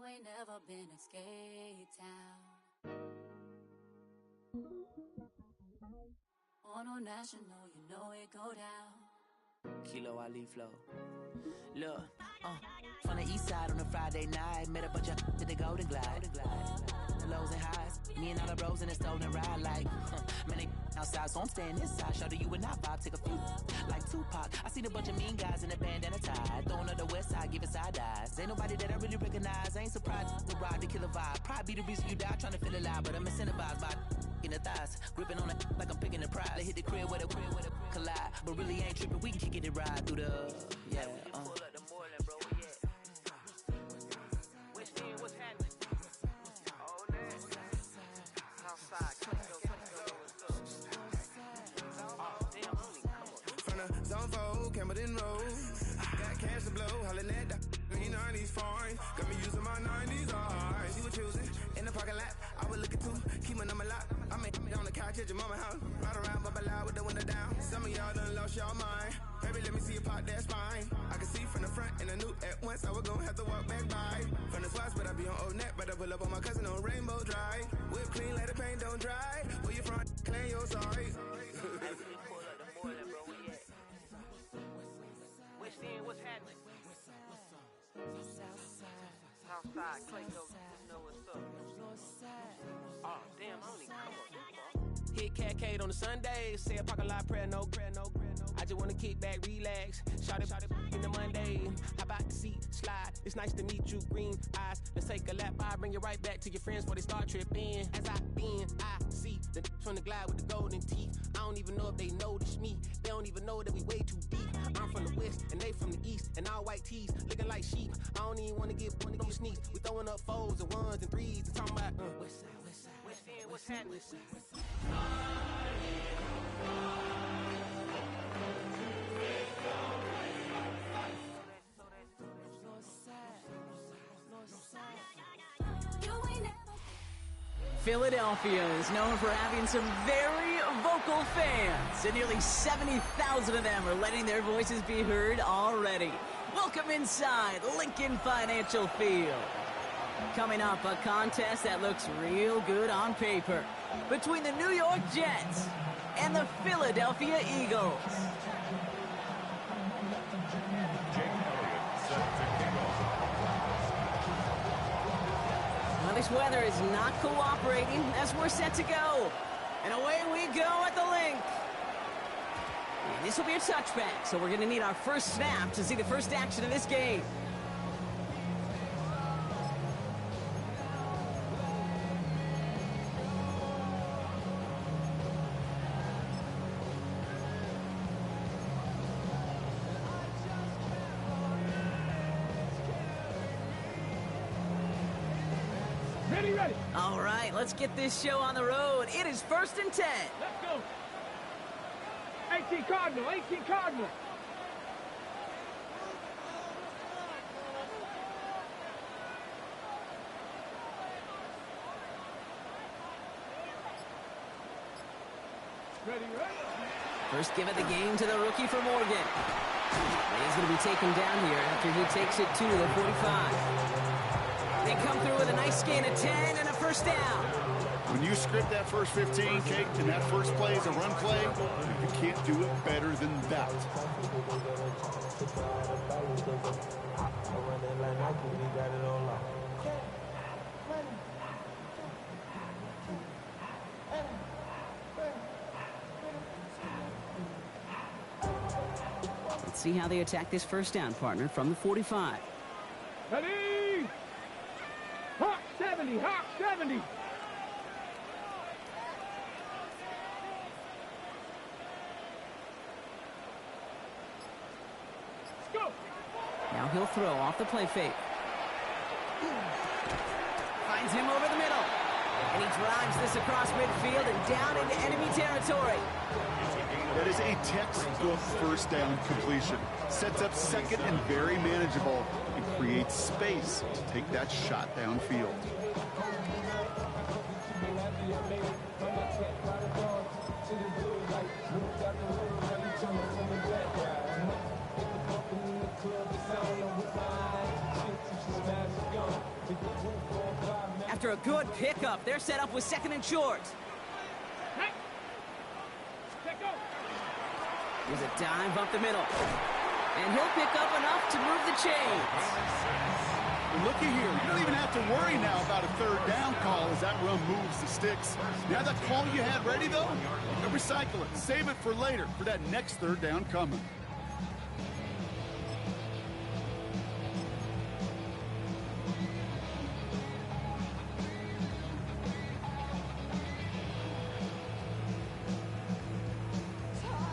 ain't never been a skate town. On a national, you know it go down. Kilo Ali flow. Look, from the east side on a Friday night, met a bunch of to the Golden Glide. The lows and highs, me and all the bros in a stolen ride, like, man, they outside, so I'm staying this side. Show you and I vibe, take a few, like Tupac. I seen a bunch of mean guys in a bandana tie, throwing up the west side, giving side eyes. Ain't nobody that I really recognize, I ain't surprised to ride the killer vibe. Probably be the reason you die, trying to feel alive, but I'm incentivized by in the thighs, gripping on it like I'm picking the prize. They hit the crib with a collide, but really ain't tripping. We can kick it and ride through the pull up the Moreland, bro. What's happening? Oh, outside, from the zone 4, Campbellton Road. Got cash to blow, hollering at the green 90s foreign. Got me using my 90s eyes. She was choosing in the parking lot. I was looking too, keep my number locked. I mean, on the couch at your mama house. Ride around, bubble loud with the window down. Some of y'all done lost y'all mind. Baby, let me see you pop that spine. I can see from the front and I knew at once I was gonna have to walk back by. From the spots, but I be on Old Neck. Better pull up on my cousin on Rainbow Drive. Whip clean, let the paint don't dry. Where you from? Claim your sorry. What's happening? Southside, Clayco, you know what's up. Oh, damn, I only come on. Hit Cat on a Sunday, say a parking lot prayer, no. I just wanna kick back, relax, shout it in the Monday. How about the seat slide? It's nice to meet you, green eyes. Let's take a lap, I bring you right back to your friends before they start tripping. As I bend, I see the from the glide with the golden teeth. I don't even know if they notice me. They don't even know that we way too deep. I'm from the west and they from the east, and all white tees looking like sheep. I don't even wanna get sneaks. We throwing up fours and ones and threes and talking about west side, what's happening? Philadelphia is known for having some very vocal fans, and nearly 70,000 of them are letting their voices be heard already. Welcome inside Lincoln Financial Field. Coming up, a contest that looks real good on paper between the New York Jets and the Philadelphia Eagles. Well, this weather is not cooperating as we're set to go. And away we go at the link. And this will be a touchback, so we're going to need our first snap to see the first action of this game. Ready. All right, let's get this show on the road. It is 1st and 10. Let's go. 18 Cardinal. Ready. First give of the game to the rookie for Morgan. And he's going to be taken down here after he takes it to the 45. They come through with a nice gain of 10 and a first down. When you script that first 15, Kate, and that first play is a run play, you can't do it better than that. Let's see how they attack this first down, partner, from the 45. Ready. Hawk 70. Let's go. Now he'll throw off the play fake. Finds him over the middle. And he drives this across midfield and down into enemy territory. That is a textbook first down completion. Sets up second and very manageable and creates space to take that shot downfield. After a good pickup, they're set up with second and short. Hey. Let go. Here's a dive up the middle. And he'll pick up enough to move the chains. And looky here, you don't even have to worry now about a third down call as that run moves the sticks. You have that call you had ready, though? You can recycle it. Save it for later, for that next third down coming.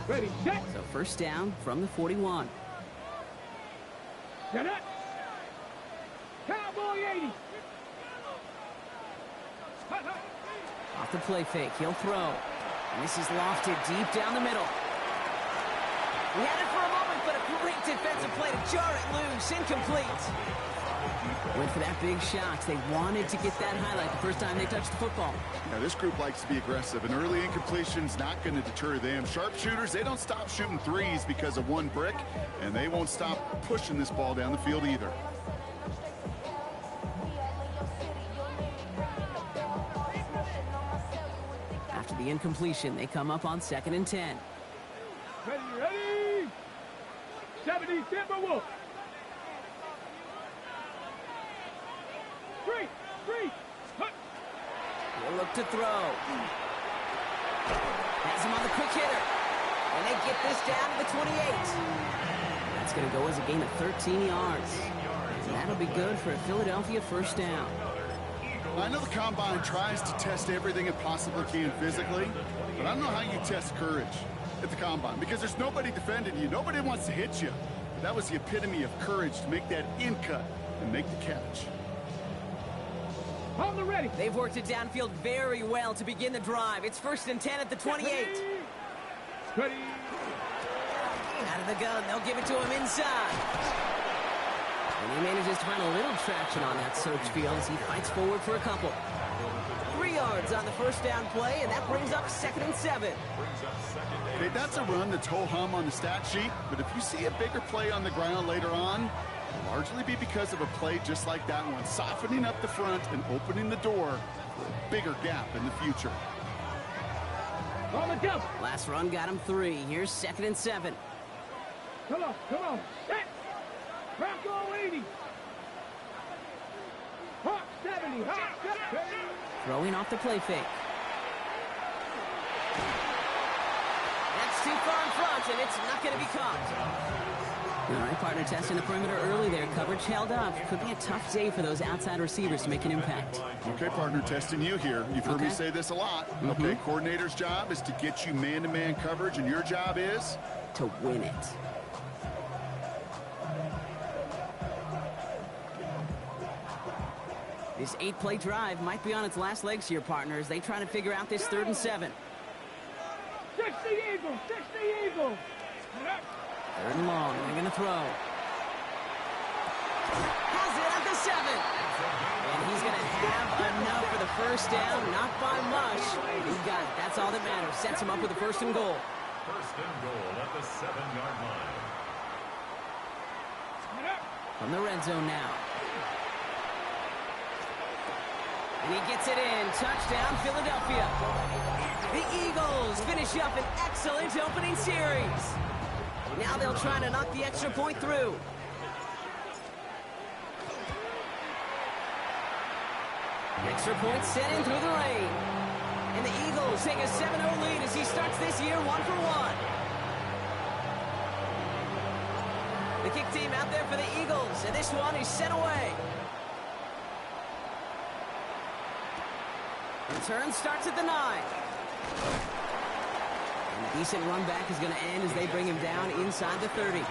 Ready, set. So first down from the 41. Get up. Cowboy 80. Hut, hut. Off the play fake, he'll throw. And this is lofted deep down the middle. He had it for a moment, but a great defensive play to jar it loose. Incomplete. Went for that big shot. They wanted to get that highlight the first time they touched the football. Now, this group likes to be aggressive, and early incompletion's not going to deter them. Sharpshooters, they don't stop shooting threes because of one brick, and they won't stop pushing this ball down the field either. After the incompletion, they come up on 2nd and 10. Ready, ready. 70 Timberwolf. 3. Hut. He'll look to throw. Has him on the quick hitter. And they get this down to the 28. That's going to go as a gain of 13 yards. And that'll be good for a Philadelphia first down. I know the Combine tries to test everything it possibly can physically, but I don't know how you test courage at the Combine because there's nobody defending you. Nobody wants to hit you. That was the epitome of courage to make that in cut and make the catch. On the ready. They've worked it downfield very well to begin the drive. It's 1st and 10 at the 28. Ready. Out of the gun, they'll give it to him inside. And he manages to find a little traction on that search field as he fights forward for a couple. 3 yards on the first down play, and that brings up 2nd and 7. Okay, that's a run that's ho-hum on the stat sheet, but if you see a bigger play on the ground later on, it'll largely be because of a play just like that one, softening up the front and opening the door for a bigger gap in the future. On the jump. Last run got him 3. Here's 2nd and 7. Come on. Set. Bronco 80. Hawk 70. Hawk 70. Throwing off the play fake. That's too far in front, and it's not going to be caught. All right, partner testing the perimeter early there. Coverage held up. Could be a tough day for those outside receivers to make an impact. Okay, partner, testing you here. You've heard me say this a lot. Okay, coordinator's job is to get you man-to-man coverage, and your job is? To win it. This 8-play drive might be on its last legs here, partners. They try to figure out this 3rd and 7. 60 Eagles. 3rd and long. They're going to throw. Has it at the 7. And he's going to have enough for the first down. Not by much. He got it. That's all that matters. Sets him up with a 1st and goal. 1st and goal at the 7-yard line. From the red zone now. And he gets it in. Touchdown, Philadelphia. The Eagles finish up an excellent opening series. Now they'll try to knock the extra point through. Extra point set in through the rain. And the Eagles take a 7-0 lead as he starts this year 1-for-1. The kick team out there for the Eagles, and this one is sent away. Return starts at the 9. And a decent run back is going to end as they bring him down inside the 30.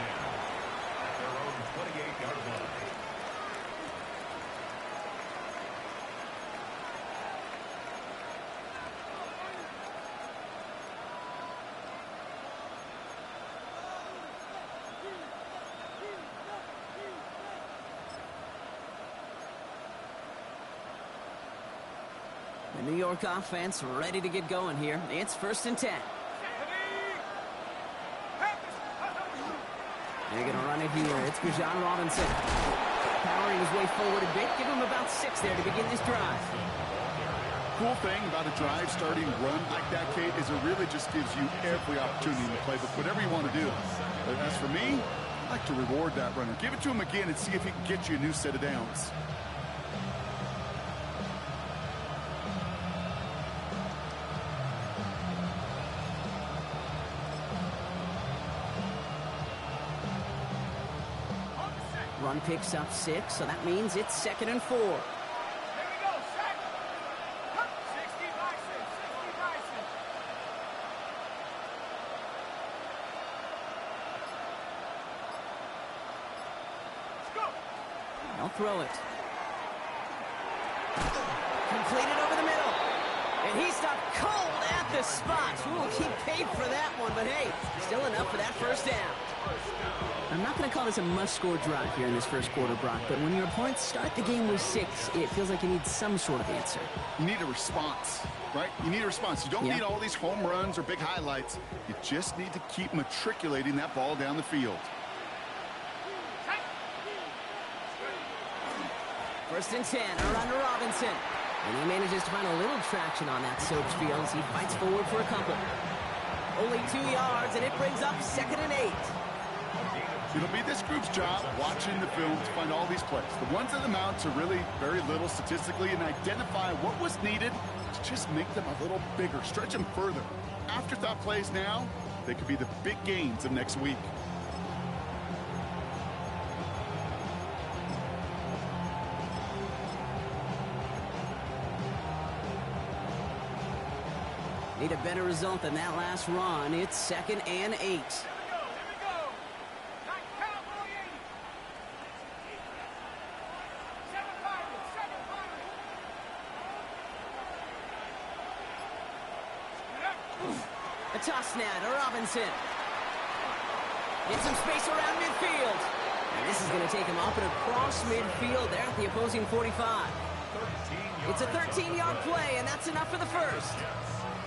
The New York offense ready to get going here. It's 1st and 10. They're going to run it here. It's Bijan Robinson. Power powering his way forward a bit. Give him about 6 there to begin this drive. Cool thing about a drive starting run like that, Kate, is it really just gives you every opportunity in the playbook, whatever you want to do. But as for me, I like to reward that runner. Give it to him again and see if he can get you a new set of downs. Run picks up 6, so that means it's 2nd and 4. Here we go, set. 60 Bison, 60 Bison. Let's go. They'll throw it. Completed over the middle. And he stopped cold at the spot. Who will keep paid for that one? But hey, still enough for that first down. I'm not going to call this a must-score drive here in this first quarter, Brock, but when your opponents start the game with 6, it feels like you need some sort of answer. You need a response, right? You need a response. You don't need all these home runs or big highlights. You just need to keep matriculating that ball down the field. 1st and 10, around to Robinson. And he manages to find a little traction on that Soaps field as he fights forward for a couple. Only 2 yards, and it brings up 2nd and 8. It'll be this group's job watching the film to find all these plays. The ones that amount to really very little statistically and identify what was needed to just make them a little bigger, stretch them further. Afterthought plays now, they could be the big gains of next week. Need a better result than that last run. It's 2nd and 8. A toss now to Robinson. Get some space around midfield. And this is going to take him up and across midfield there at the opposing 45. It's a 13-yard play, and that's enough for the first.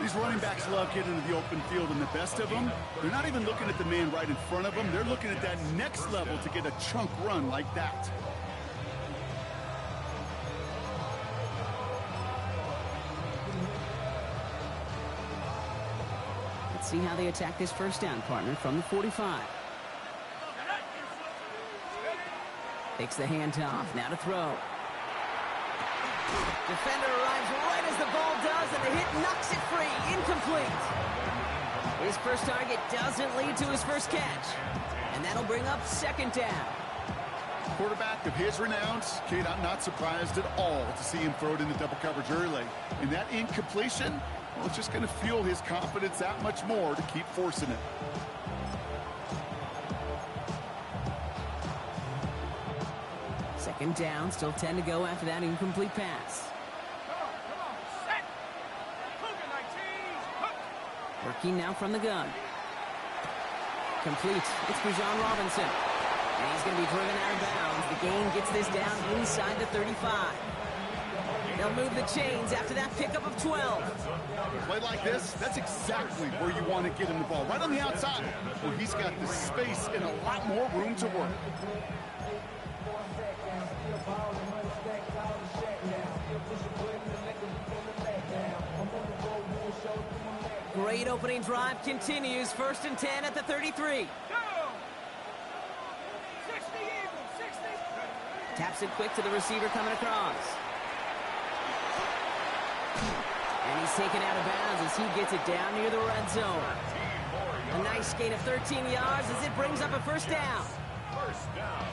These running backs love getting into the open field, and the best of them, they're not even looking at the man right in front of them. They're looking at that next level to get a chunk run like that. Let's see how they attack this first down, partner, from the 45. Takes the handoff, now to throw. Defender arrives right as the ball does, and the hit knocks it free. Incomplete. His first target doesn't lead to his first catch. And that'll bring up 2nd down. Quarterback of his renowns, Kate, I'm not surprised at all to see him throw it into double coverage early. And that incompletion, well, it's just going to fuel his confidence that much more to keep forcing it. Second down, still 10 to go after that incomplete pass. Come on, set. Cougar 19. Working now from the gun. Complete. It's Bijan Robinson. And he's going to be driven out of bounds. The gain gets this down inside the 35. They'll move the chains after that pickup of 12. A play like this, that's exactly where you want to get him the ball. Right on the outside, where he's got the space and a lot more room to work. Great opening drive continues. 1st and 10 at the 33. Taps it quick to the receiver coming across. And he's taken out of bounds as he gets it down near the red zone. A nice gain of 13 yards as it brings up a first down. First down.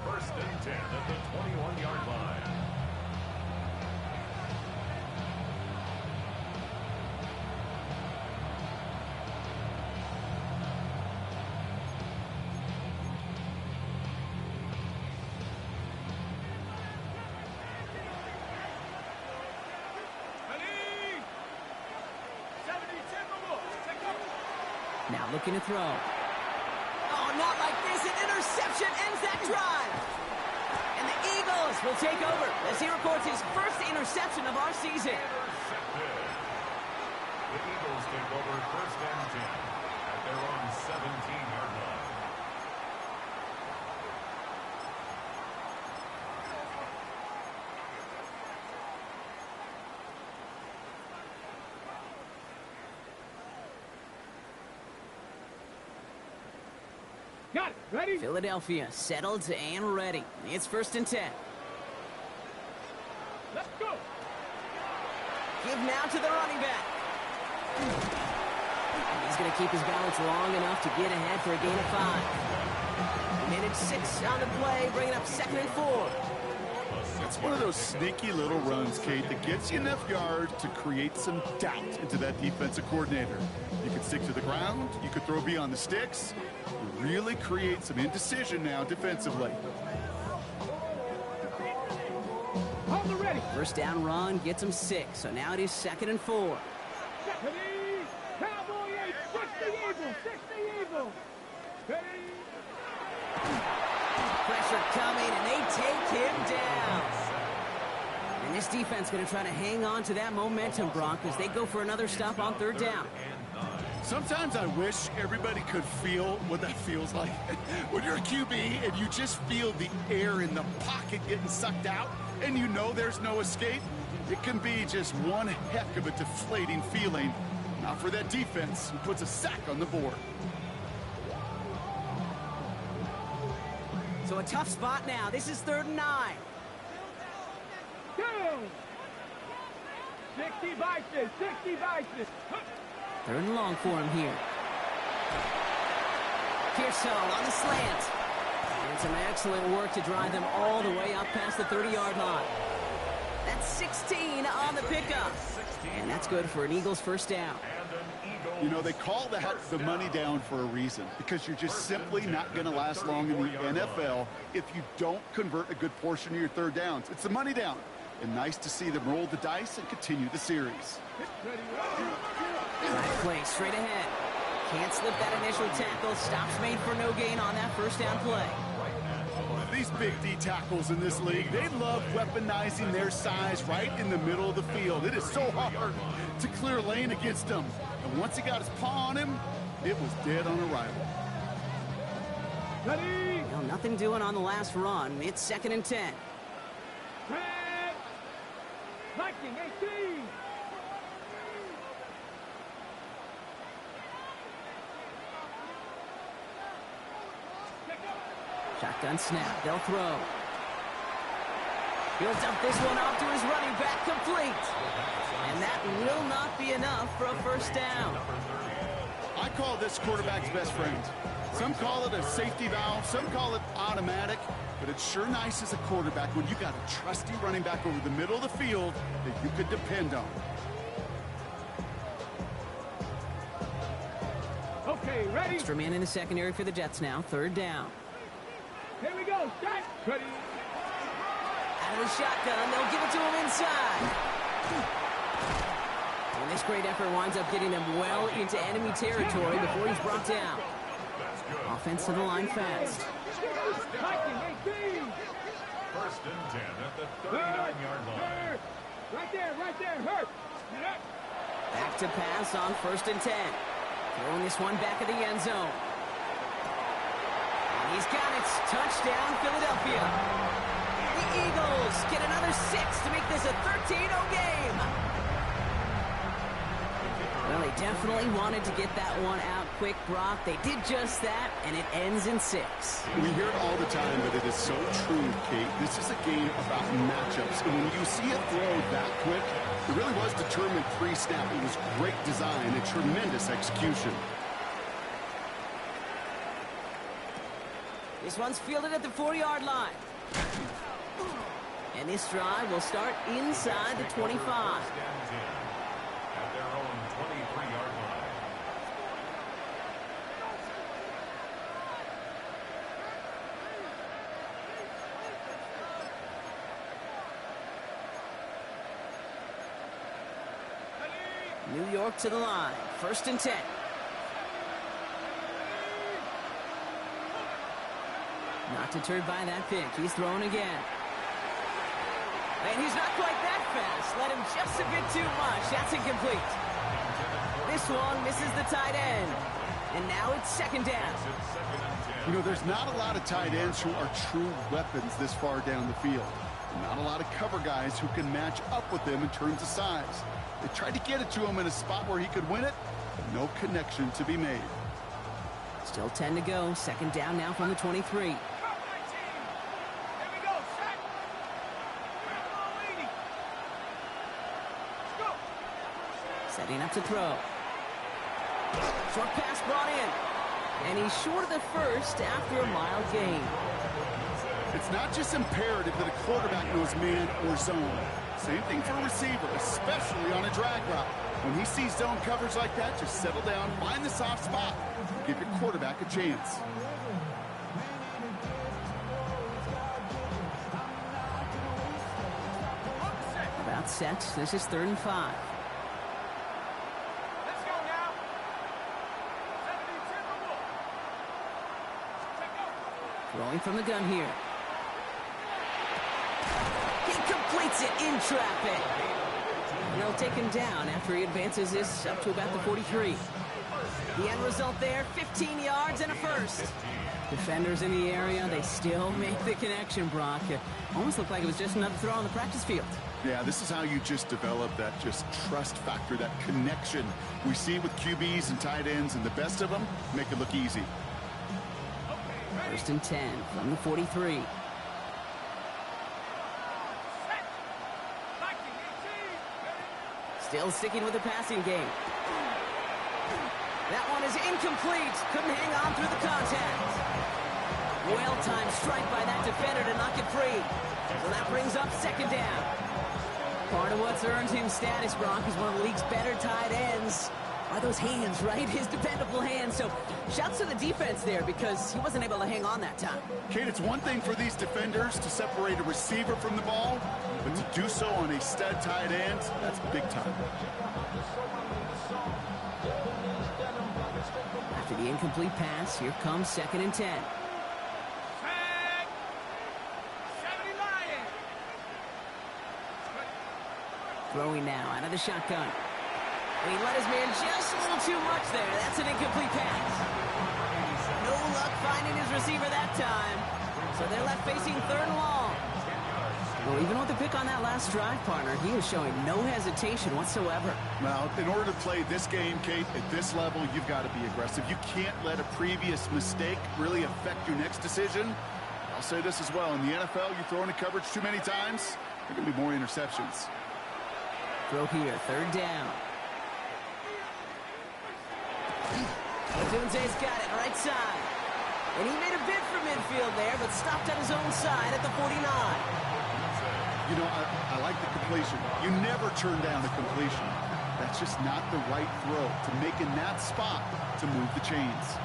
1st and 10 at the 21-yard line. Now looking to throw. Oh, not like this. An interception ends that drive. And the Eagles will take over as he records his first interception of our season. Intercepted. The Eagles take over 1st and 10 at their own 17-yard line. Got it. Ready? Philadelphia settled and ready. It's 1st and 10. Let's go. Give now to the running back. He's going to keep his balance long enough to get ahead for a gain of 5. Minute 6 on the play, bringing up 2nd and 4. It's one of those sneaky little runs, Kate, that gets you enough yards to create some doubt into that defensive coordinator. You could stick to the ground, you could throw beyond the sticks, really create some indecision now defensively. Hold the ready. First down run gets him 6, so now it is 2nd and 4. Ready. Cowboy 8. 60 Eagles. 60 Eagles. Ready. Pressure coming, and they take him down. And this defense going to try to hang on to that momentum, Brock, as they go for another stop on 3rd down. Sometimes I wish everybody could feel what that feels like. When you're a QB and you just feel the air in the pocket getting sucked out and you know there's no escape, it can be just one heck of a deflating feeling. Not for that defense who puts a sack on the board. So a tough spot now. This is 3rd and 9. Go. 60 Bison. 60 Bison. 3rd and long for him here. Pearson on the slant. And some excellent work to drive them all the way up past the 30-yard line. That's 16 on the pickup. And that's good for an Eagles 1st down. You know, they call that the money down for a reason, because you're just simply not going to last long in the NFL if you don't convert a good portion of your 3rd downs. It's the money down. And nice to see them roll the dice and continue the series. Right play, straight ahead. Can't slip that initial tackle. Stops made for no gain on that 1st down play. These big D tackles in this league, they love weaponizing their size right in the middle of the field. It is so hard to clear lane against them. And once he got his paw on him, it was dead on arrival. Ready. Well, nothing doing on the last run. It's 2nd and 10. Red. Viking 18. Shotgun snap. They'll throw. He'll dump this one off to his running back, complete. And that will not be enough for a 1st down. I call this quarterback's best friend. Some call it a safety valve, some call it automatic, but it's sure nice as a quarterback when you got a trusty running back over the middle of the field that you could depend on. Okay, ready. Extra man in the secondary for the Jets now. 3rd down. Here we go. Start. Ready. Out of the shotgun, they'll give it to him inside. And this great effort winds up getting them well into enemy territory before he's brought down. Offense to the line fast. Viking 18. 1st and 10 at the 39-yard line. Right there. Hurt. Back to pass on 1st and 10. Throwing this one back at the end zone. And he's got it. Touchdown, Philadelphia. The Eagles get another 6 to make this a 13-0 game. Well, they definitely wanted to get that one out quick, Brock. They did just that, and it ends in 6. We hear it all the time, but it is so true, Kate. This is a game about matchups, and when you see it throw that quick, it really was determined pre-snap. It was great design and tremendous execution. This one's fielded at the 4-yard line. And this drive will start inside the 25. At their own 23-yard line. New York to the line. 1st and 10. Not deterred by that pick. He's throwing again. And he's not quite that fast. Let him just a bit too much. That's incomplete. This one misses the tight end. And now it's 2nd down. You know, there's not a lot of tight ends who are true weapons this far down the field. Not a lot of cover guys who can match up with them in terms of size. They tried to get it to him in a spot where he could win it, but no connection to be made. Still 10 to go. Second down now from the 23. Come, 19. Here we go, set. Grab a little leading. Let's go. Setting up to throw. Short pass brought in. And he's short of the first after a mild gain. It's not just imperative that a quarterback knows man or zone. Same thing for a receiver, especially on a drag route. When he sees zone coverage like that, just settle down, find the soft spot, give your quarterback a chance. About set. This is 3rd and 5. Let's go now. 70-10 the Wolf. Check out. Throwing from the gun here. He completes it in traffic. And they'll take him down after he advances this up to about the 43. The end result there, 15 yards and a first. Defenders in the area, they still make the connection, Brock. It almost looked like it was just another throw on the practice field. Yeah, this is how you just develop that just trust factor, that connection we see with QBs and tight ends, and the best of them make it look easy. 1st and 10 from the 43. Still sticking with the passing game. That one is incomplete. Couldn't hang on through the contact. Well-timed strike by that defender to knock it free. So that brings up 2nd down. Part of what's earned him status, Brock, is one of the league's better tight ends. Are those hands, right? His dependable hands. So shouts to the defense there because he wasn't able to hang on that time. Kate, it's one thing for these defenders to separate a receiver from the ball, but to do so on a stud tight end, that's big time. After the incomplete pass, here comes 2nd and 10. Tag. 70 Lion. Throwing now out of the shotgun. And he let his man just a little too much there. That's an incomplete pass. No luck finding his receiver that time. So they're left facing 3rd and long. Well, even with the pick on that last drive, partner, he is showing no hesitation whatsoever. Well, in order to play this game, Kate, at this level, you've got to be aggressive. You can't let a previous mistake really affect your next decision. I'll say this as well. In the NFL, you throw into coverage too many times, there are going to be more interceptions. Throw here, 3rd down. Odunze's got it, right side. And he made a bid for midfield there, but stopped on his own side at the 49. You know, I like the completion. You never turn down a completion. That's just not the right throw to make in that spot to move the chains.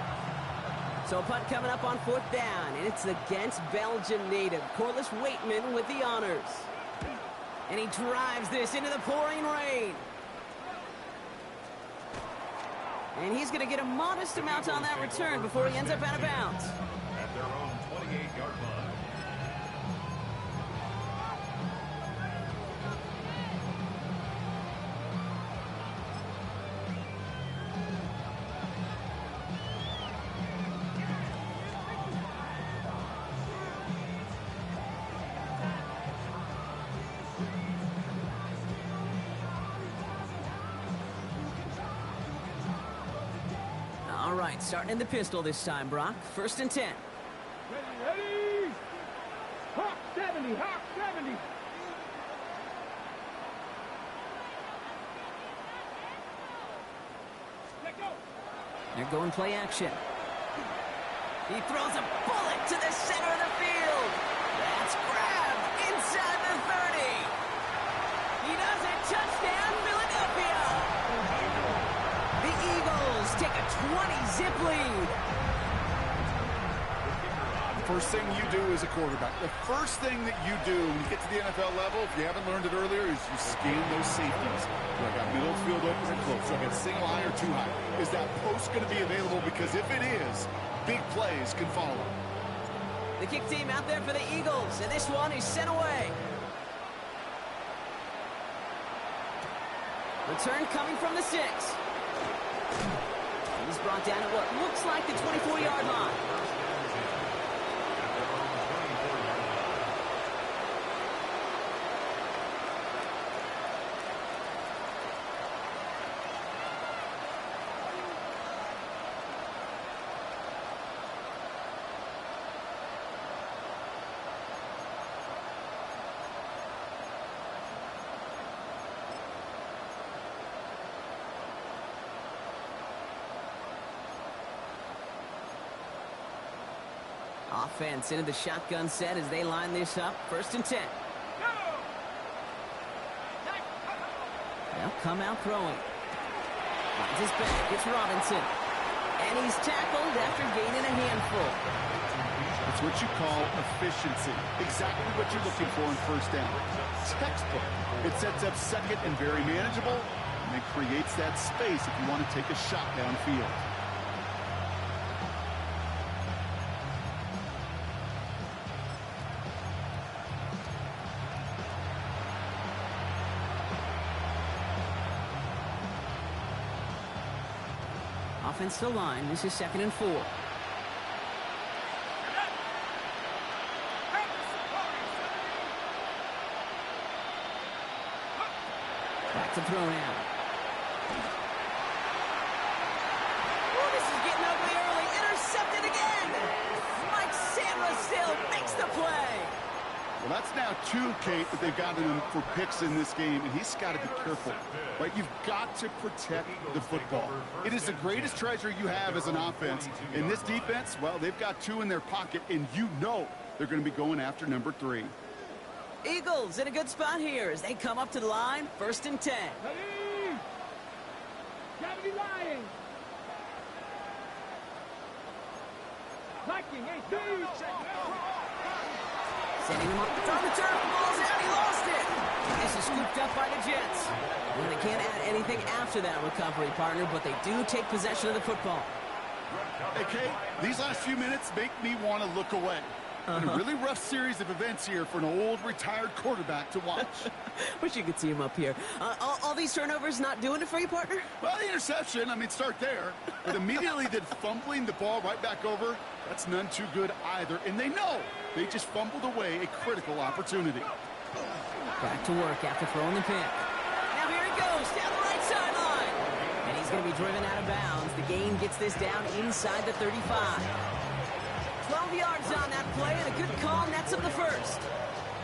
So a punt coming up on 4th down, and it's against Belgian native Corliss Waitman with the honors. And he drives this into the pouring rain. And he's going to get a modest amount on that return before he ends up out of bounds. At their own 28-yard line. All right, starting in the pistol this time, Brock. 1st and 10. Ready. Hawk 70. Hawk 70. Let go. They're going play action. He throws a bullet to the center of the field. That's grabbed inside the 30. He does it. Touchdown, Philadelphia. The Eagles take a 20-zip lead. First thing you do as a quarterback, the first thing that you do when you get to the NFL level, if you haven't learned it earlier, is you scan those safeties. Do I got middle field open or close? Do I got single high or two high? Is that post going to be available? Because if it is, big plays can follow. The kick team out there for the Eagles, and this one is sent away. Return coming from the 6. He's brought down at what looks like the 24-yard line. Offense into the shotgun set as they line this up. 1st and 10. They'll come out throwing. Finds his back. It's Robinson. And he's tackled after gaining a handful. That's what you call efficiency. Exactly what you're looking for in 1st down. Textbook. It sets up 2nd and very manageable, and it creates that space if you want to take a shot downfield. Offensive line. This is 2nd and 4. Back to throw now. Oh, this is getting ugly early. Intercepted again. Mike Sandra still makes the play. Well, that's now 2, Kate, that they've gotten him for picks in this game, and he's got to be careful. Right? You've got to protect the football. It is the greatest treasure you have as an offense. In this defense, well, they've got 2 in their pocket, and you know they're going to be going after number 3. Eagles in a good spot here as they come up to the line. 1st and 10. Sending him up on the turf. Ball's out. He lost it. This is scooped up by the Jets. Well, they can't add anything after that recovery, partner, but they do take possession of the football. Hey, Kate, these last few minutes make me want to look away. A really rough series of events here for an old retired quarterback to watch. Wish you could see him up here. All these turnovers not doing it for you, partner? Well, the interception, I mean, start there. But immediately then fumbling the ball right back over, that's none too good either. And they know they just fumbled away a critical opportunity. Back to work after throwing the pick. Now here he goes down the right sideline. And he's going to be driven out of bounds. The gain gets this down inside the 35. 12 yards on that play, and a good call nets him the 1st.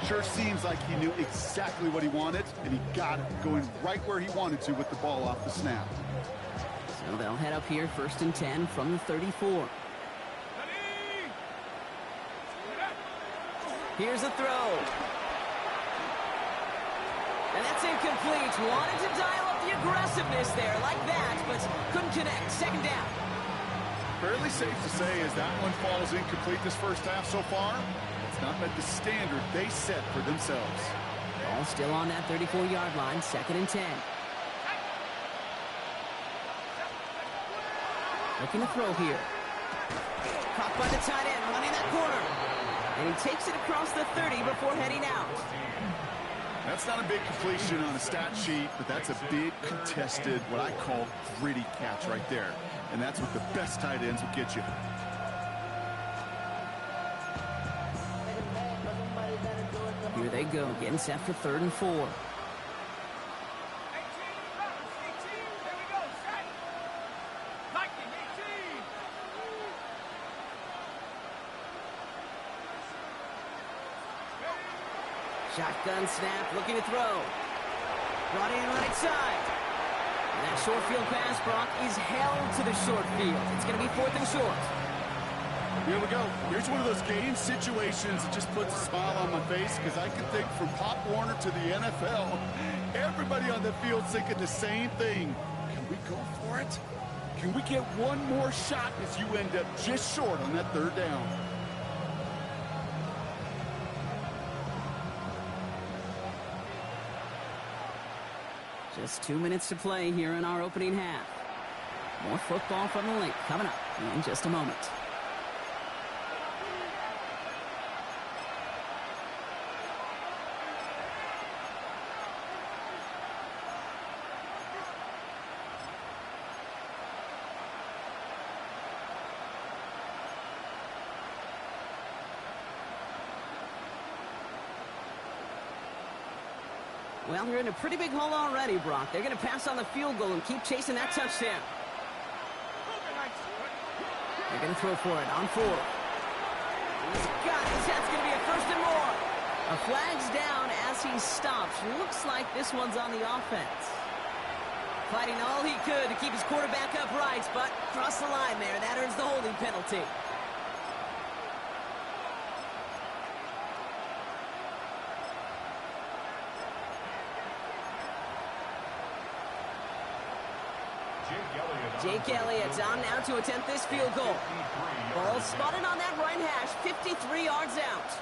Sure seems like he knew exactly what he wanted, and he got it, going right where he wanted to with the ball off the snap. So they'll head up here, 1st and 10 from the 34. Here's a throw. And that's incomplete. Wanted to dial up the aggressiveness there like that, but couldn't connect. 2nd down. Fairly safe to say as that one falls incomplete this 1st half so far, it's not met the standard they set for themselves. Ball still on that 34-yard line, 2nd and 10. Looking to throw here. Caught by the tight end, running that corner. And he takes it across the 30 before heading out. That's not a big completion on a stat sheet, but that's a big contested, what I call gritty catch right there. And that's what the best tight ends will get you. Here they go, getting set for 3rd and 4. Shotgun snap, looking to throw. Brought in right side. And that short field pass, Brock, is held to the short field. It's going to be 4th and short. Here we go. Here's one of those game situations that just puts a smile on my face because I can think from Pop Warner to the NFL, everybody on the field thinking the same thing. Can we go for it? Can we get one more shot as you end up just short on that 3rd down? Just 2 minutes to play here in our opening half. More football from the link coming up in just a moment. Well, they're in a pretty big hole already, Brock. They're going to pass on the field goal and keep chasing that touchdown. They're going to throw for it on 4. He's got it. That's going to be a 1st and more. A flag's down as he stops. Looks like this one's on the offense. Fighting all he could to keep his quarterback upright, but crossed the line there. That earns the holding penalty. Jake Elliott on now to attempt this field goal. Ball spotted on that right hash, 53 yards out.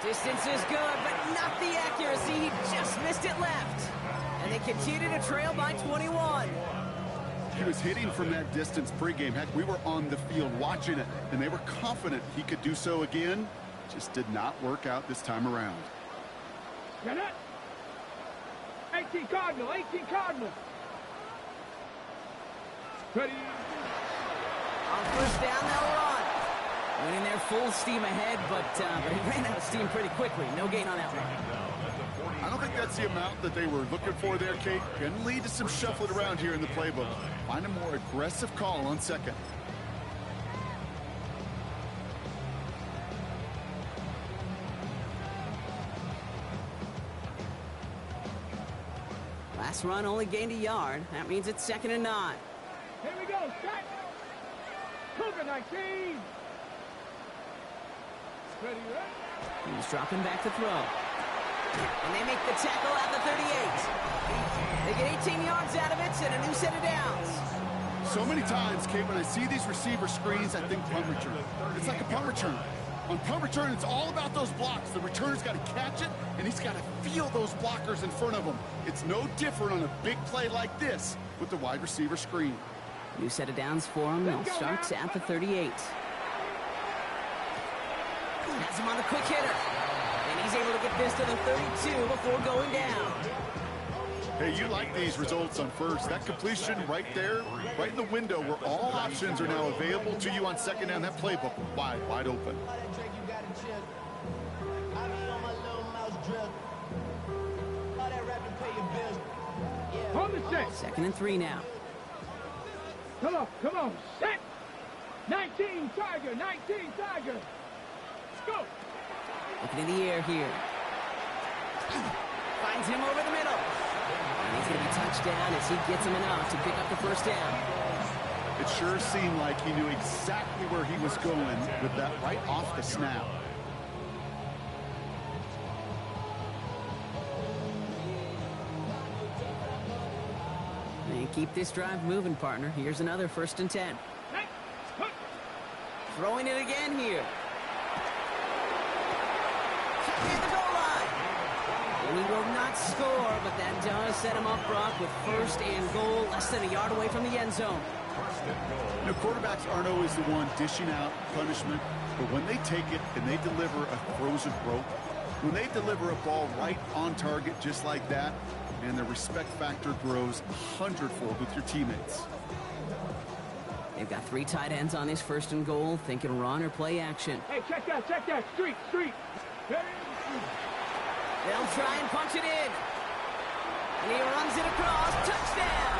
Distance is good, but not the accuracy. He just missed it left. And they continue to trail by 21. He was hitting from that distance pregame. Heck, we were on the field watching it, and they were confident he could do so again. Just did not work out this time around. Get it? 18 Cardinal, 18 Cardinal. Ready. On first down, they'll run. Winning there full steam ahead, but he ran out of steam pretty quickly. No gain on that one. I don't think that's the amount that they were looking for there, Kate. Can lead to some shuffling around here in the playbook. Find a more aggressive call on second. Last run only gained a yard. That means it's 2nd and 9. Here we go, set. Cougar 19. Ready, ready. He's dropping back to throw. And they make the tackle at the 38. They get 18 yards out of it and a new set of downs. So many times, Kate, when I see these receiver screens, I think punt return. It's like a punt return. On punt return, it's all about those blocks. The returner's got to catch it, and he's got to feel those blockers in front of him. It's no different on a big play like this with the wide receiver screen. New set of downs for him. They'll start at the 38. Has him on the quick hitter. And he's able to get this to the 32 before going down. Hey, you like these results on first. That completion right there, right in the window where all options are now available to you on second down. That playbook wide open. Hold the set. 2nd and 3 now. Come on, set. 19 Tiger, 19 Tiger. Let's go. Looking in the air here. Finds him over the middle. And he's going to be touched down as he gets him enough to pick up the first down. It sure seemed like he knew exactly where he was going with that right off the snap. And keep this drive moving, partner. Here's another 1st and 10. Throwing it again here. At the goal line. And he will not score, but that does set him up, Brock, with 1st and goal, less than a yard away from the end zone. You know, quarterbacks aren't always the one dishing out punishment, but when they take it and they deliver a frozen rope, when they deliver a ball right on target just like that, and the respect factor grows 100-fold with your teammates. They've got 3 tight ends on this 1st and goal, thinking run or play action. Hey, check that. Street. They'll try and punch it in. And he runs it across. Touchdown!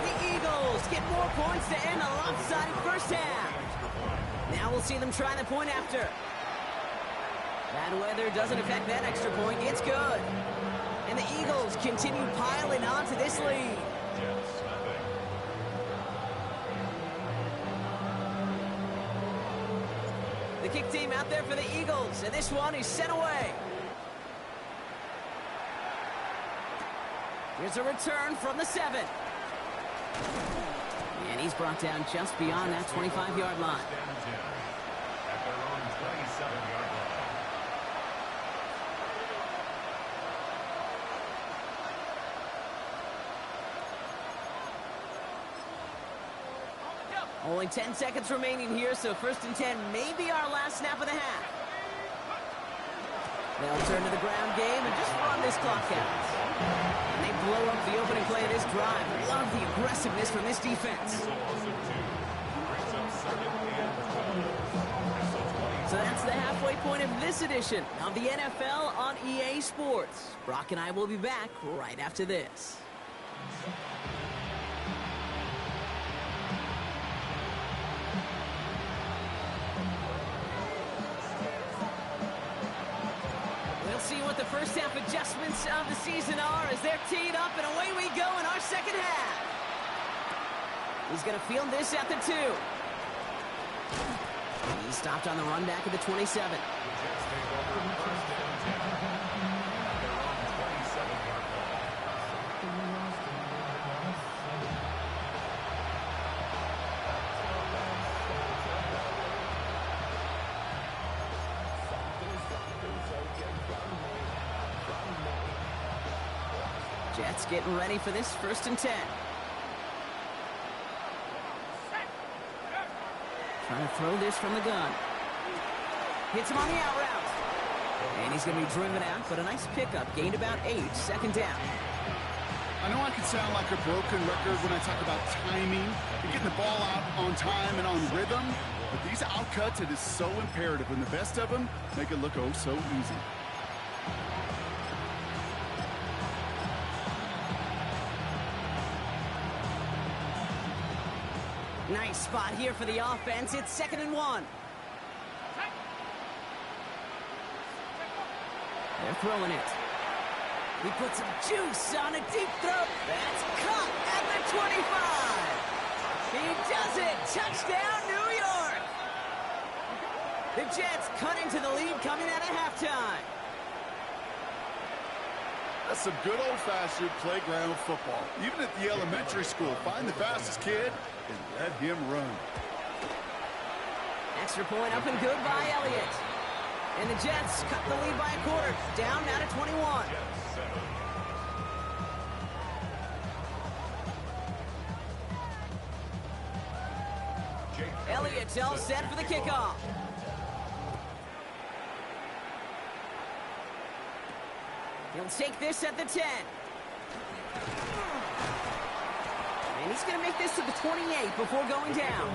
The Eagles get more points to end a lopsided first half. Now we'll see them try the point after. Bad weather doesn't affect that extra point. It's good. And the Eagles continue piling on to this lead. The kick team out there for the Eagles, and this one is sent away. Here's a return from the 7. And he's brought down just beyond that 25-yard line. At their own 27-yard line. Only 10 seconds remaining here, so 1st and 10 may be our last snap of the half. They'll turn to the ground game and just run this clock out. And they blow up the opening play of this drive. Love the aggressiveness from this defense. So that's the halfway point of this edition of the NFL on EA Sports. Brock and I will be back right after this. See what the first half adjustments of the season are as they're teed up, and away we go in our second half. He's going to field this at the 2. He's stopped on the run back at the 27. Jets getting ready for this 1st and 10. Trying to throw this from the gun. Hits him on the out route. And he's going to be driven out, but a nice pickup. Gained about 8, 2nd down. I know I can sound like a broken record when I talk about timing and getting the ball out on time and on rhythm, but these out cuts, it is so imperative, and the best of them make it look oh so easy. Nice spot here for the offense. It's 2nd and 1. They're throwing it. He puts some juice on a deep throw. That's caught at the 25. He does it. Touchdown, New York. The Jets cut into the lead coming out of halftime. That's some good old-fashioned playground football. Even at the elementary school, find the fastest kid and let him run. Extra point up and good by Elliott. And the Jets cut the lead by a quarter. Down now to 21. Elliott's all set for the kickoff. He'll take this at the 10. And he's going to make this to the 28 before going down.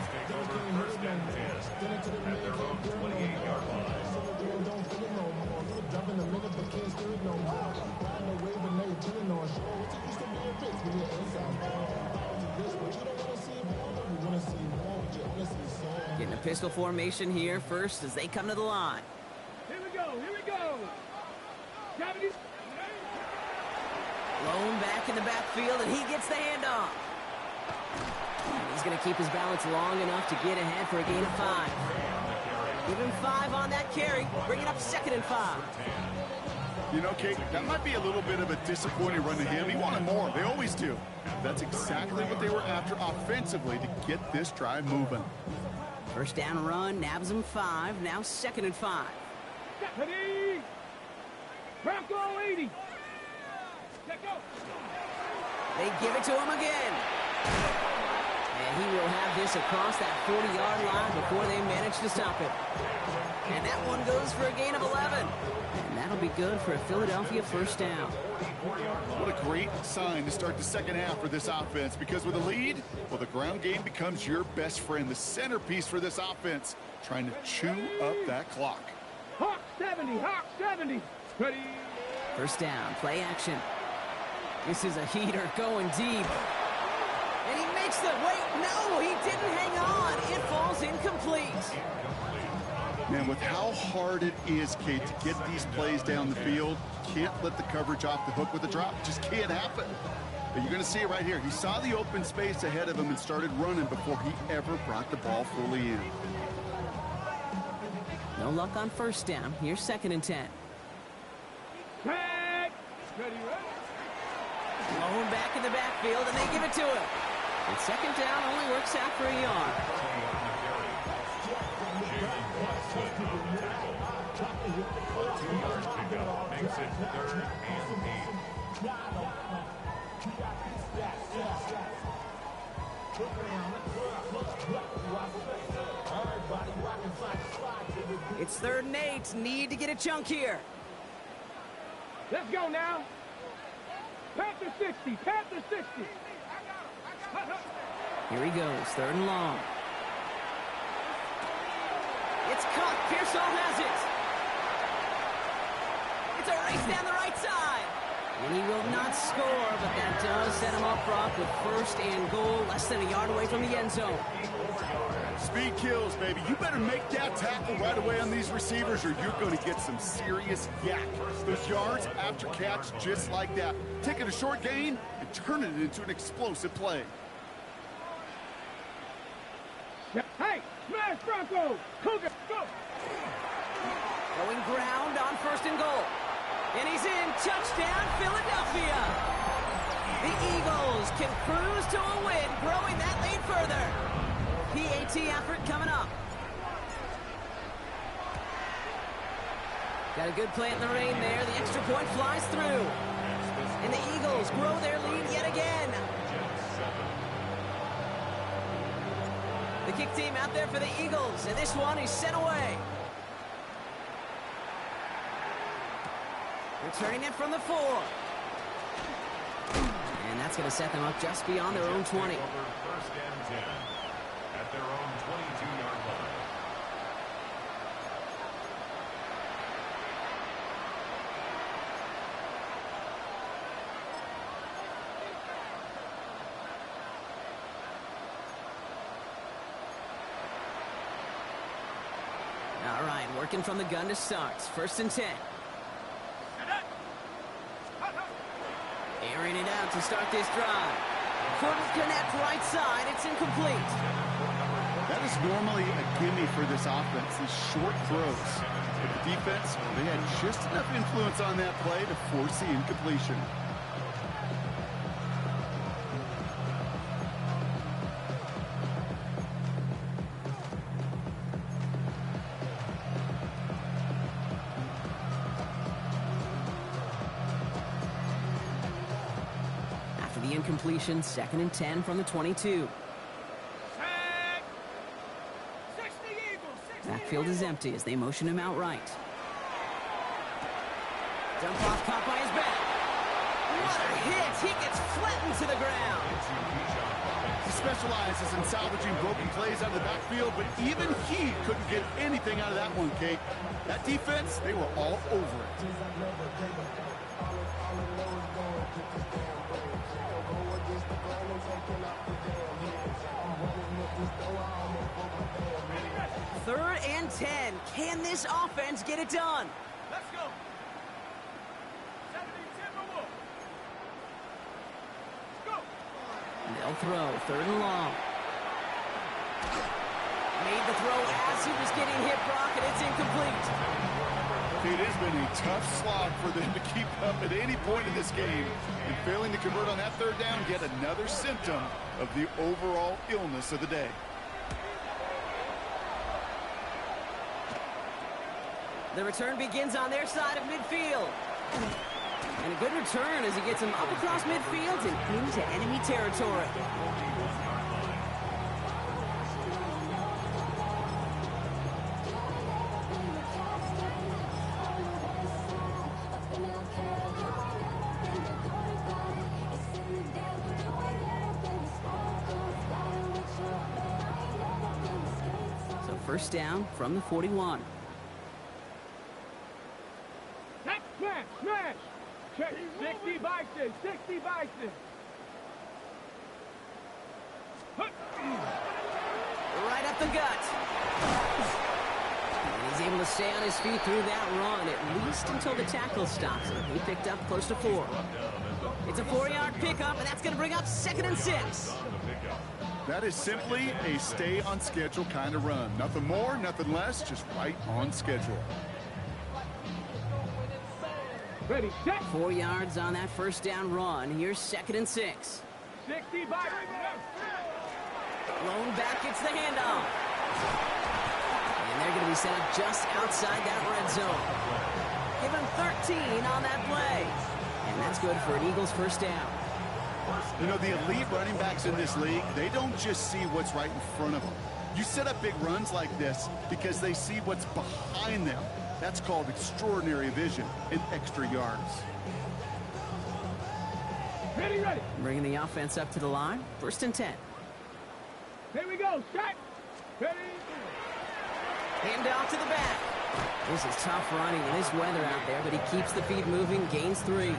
Getting a pistol formation here first as they come to the line. Here we go, here we go. Japanese. Lone back in the backfield, and he gets the handoff. And he's going to keep his balance long enough to get ahead for a gain of 5. Give him 5 on that carry, bring it up 2nd and 5. You know, Kate, that might be a little bit of a disappointing run to him. He wanted more. They always do. That's exactly what they were after offensively to get this drive moving. 1st down run, nabs him 5, now 2nd and 5. Ready? Bronco 80. They give it to him again. And he will have this across that 40-yard line before they manage to stop it. And that one goes for a gain of 11. And that'll be good for a Philadelphia 1st down. What a great sign to start the 2nd half for this offense, because with a lead, well, the ground game becomes your best friend, the centerpiece for this offense, trying to chew up that clock. Hawk 70, Hawk 70. Ready? 1st down, play action. This is a heater going deep. And he makes the wait. No, he didn't hang on. It falls incomplete. Man, with how hard it is, Kate, to get these plays down the field, can't let the coverage off the hook with a drop. It just can't happen. But you're going to see it right here. He saw the open space ahead of him and started running before he ever brought the ball fully in. No luck on 1st down. Here's 2nd and 10. Ready, ready. Lone back in the backfield, and they give it to him. And 2nd down only works out for a yard. Makes it 3rd and 8. It's 3rd and 8. Need to get a chunk here. Let's go now. Panther 60, Panther 60. Here he goes, 3rd and long. It's caught. Pearsall has it. It's a race down the right side. And he will not score, but that does set him up front with 1st and goal, less than a yard away from the end zone. Speed kills, baby. You better make that tackle right away on these receivers, or you're going to get some serious yak. Those yards after catch, just like that. Taking a short gain and turning it into an explosive play. Hey, smash Bronco! Cougar, go! Going ground on 1st and goal. And he's in. Touchdown, Philadelphia. The Eagles can cruise to a win, growing that lead further. PAT effort coming up. Got a good play in the rain there. The extra point flies through. And the Eagles grow their lead yet again. The kick team out there for the Eagles, and this one is sent away. Returning it from the 4. And that's going to set them up just beyond their own 20. First and 10 at their own 22-yard line. All right, working from the gun to start. First and 10. Airing it out to start this drive. Couldn't connect right side. It's incomplete. That is normally a gimme for this offense, these short throws. But the defense, they had just enough influence on that play to force the incompletion. The incompletion, 2nd and 10 from the 22. Backfield is empty as they motion him out right. Dump off caught by his back. What a hit! He gets flattened to the ground. He specializes in salvaging broken plays out of the backfield, but even he couldn't get anything out of that one, Kate. That defense, they were all over it. Third and 10. Can this offense get it done? Let's go. 70-10 more. Let's go. They'll throw 3rd and long. Made the throw as he was getting hit, Brock, and it's incomplete. It has been a tough slog for them to keep up at any point in this game. And failing to convert on that 3rd down, yet another symptom of the overall illness of the day. The return begins on their side of midfield. And a good return as he gets him up across midfield and into enemy territory. So first down from the 41. Smash, smash. Check 60 Bison, 60 Bison. Right up the gut. And he's able to stay on his feet through that run, at least until the tackle stops him. He picked up close to 4. It's a 4-yard pickup, and that's going to bring up 2nd and 6. That is simply a stay on schedule kind of run. Nothing more, nothing less, just right on schedule. Ready, set. 4 yards on that first down run. Here's 2nd and 6. 60 Bison. Lone back gets the handoff. And they're going to be set up just outside that red zone. Give him 13 on that play. And that's good for an Eagles first down. You know, the elite running backs in this league, they don't just see what's right in front of them. You set up big runs like this because they see what's behind them. That's called extraordinary vision and extra yards. Ready, ready. Bringing the offense up to the line. 1st and 10. Here we go. Set. Ready. Hand off to the back. This is tough running in this weather out there, but he keeps the feet moving, gains 3.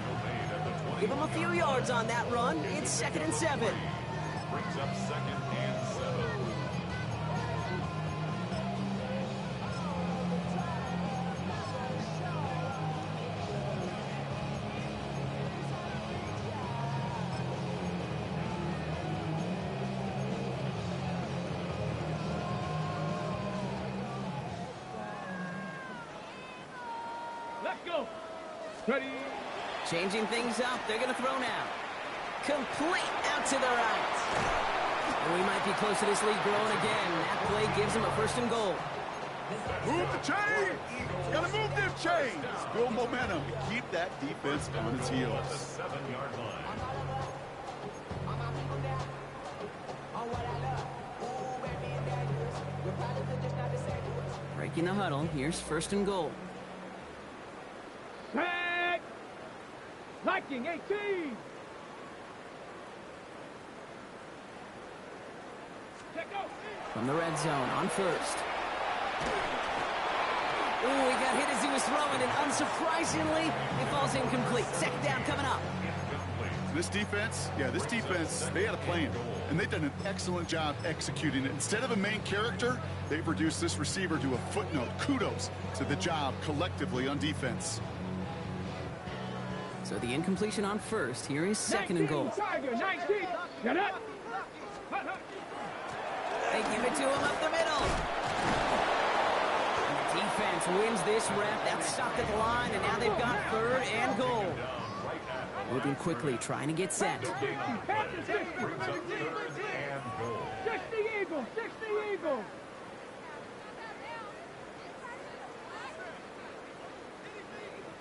Give him a few yards on that run. It's 2nd and 7. Brings up 2nd and 7. Let's go. Ready. Changing things up. They're going to throw now. Complete out to the right. And we might be close to this lead growing again. That play gives him a 1st and goal. Move the chains! Gotta move them chains! Build momentum and keep that defense on its heels. 7-yard line. Breaking the huddle. Here's first and goal. Set. Viking 18. From the red zone on first. Ooh, he got hit as he was throwing, and unsurprisingly, it falls incomplete. Second down coming up. This defense, they had a plan, and they've done an excellent job executing it. Instead of a main character, they've reduced this receiver to a footnote. Kudos to the job collectively on defense. So the incompletion on first. Here is second and goal. Tiger, 19. Get up. They give it to him up the middle. And the defense wins this rep. That's stopped at the line, and now they've got third and goal. Moving quickly, trying to get set. 60 Eagles, 60 Eagles.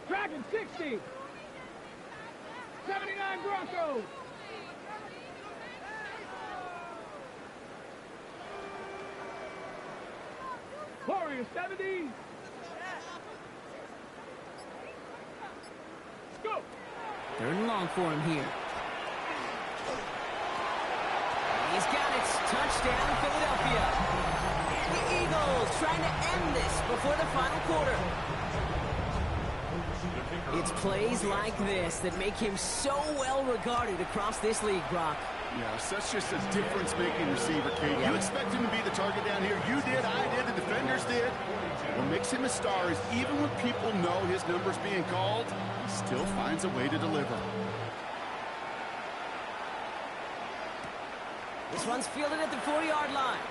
Dragon 60. 79 Broncos. Warriors 70. Go. Third and long for him here. He's got it. Touchdown, Philadelphia. The Eagles trying to end this before the final quarter. It's plays like this that make him so well regarded across this league, Brock. Yeah, such just a difference-making receiver, Kate. You expect him to be the target down here. You did, I did, the defenders did. What makes him a star is even when people know his number's being called, he still finds a way to deliver. This one's fielded at the 40-yard line.